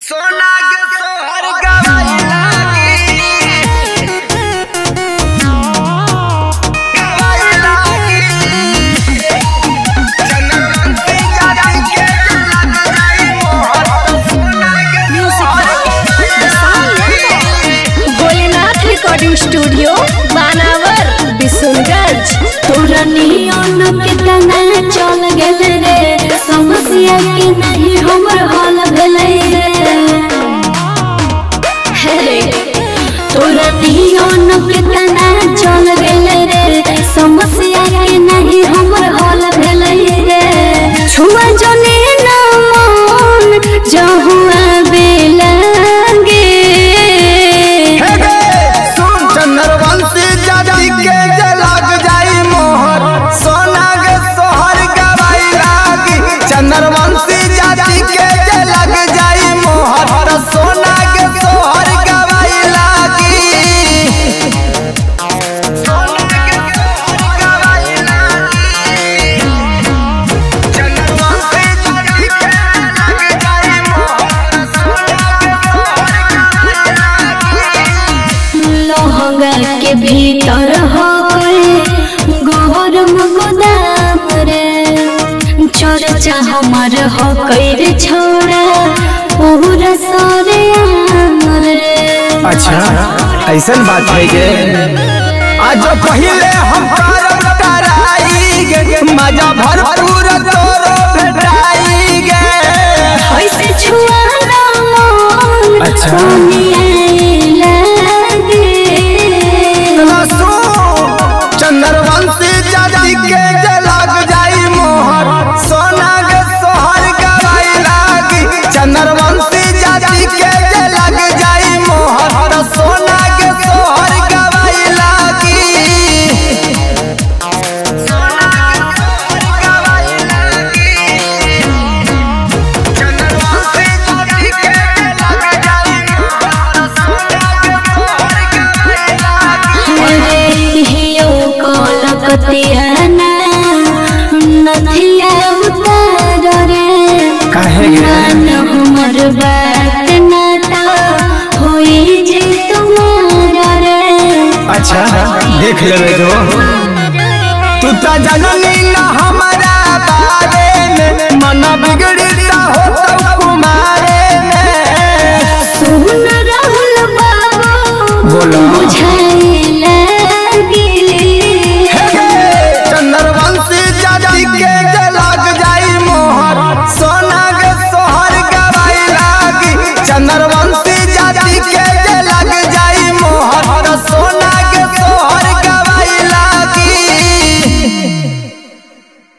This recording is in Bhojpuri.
सोना के सोहर गवाई लागी गवाई लागी जनमंती जाति के लग जाई मोहर सोना के भोलेनाथ रिकॉर्डिंग स्टूडियो बानावर बिशुनगंज। तोरा नियन के तना चल गेल रे समस्या के नहीं हमर हल भेलै रे तोरा नियन के तना चल गेल रे समस्या के नहीं हमर हल भेलै रे छुआ जने ना मन जहुआ बेलंगे सुन चंद्रवंशी जाति के लग जाई मोहर सोना के सोहर गवाई लागी चंद्रवंशी जाति के लग जाई मोहर सोना के सोहर गवाई लागी सोना के सोहर गवाई लागी चंद्रवंशी जाति के लग जाई मोहर सोना के सोहर गवाई लागी लहंगा के भीतर हो गोहर गोदाम रे चर्चा हमार हो कैर छोड़ा पूरा सरे रे। अच्छा ऐसा बात है के आज पहले हम करब कराई गे मजा भरपूर तोरो भेटाई गे ऐसे छुआ ना मन अच्छा। चंद्रवंशी जाति के लग जाई मोहर सोना के सोहर गवाई लागी चंद्रवंशी जाति के लग जाई मोहर सोना के सोहर गवाई लागी सोना के सोहर गवाई लागी चंद्रवंशी जाति के लग जाई मोहर सोना के सोहर गवाई लागी कलकतियाना नथिया उतार रे काहे गे? मन हमर बात नाता होई जे तुम्हारा रे। अच्छा देख लेबे जो तू त जननी न हमारा बारे में मन बिगड़ता हो तो कुमारे में सुन राहुल बाबू बोलो। बुझाई लगी चंद्रवंशी जाति के लग जाई मोहर सोना के सोहर गवाई लागी चंद्र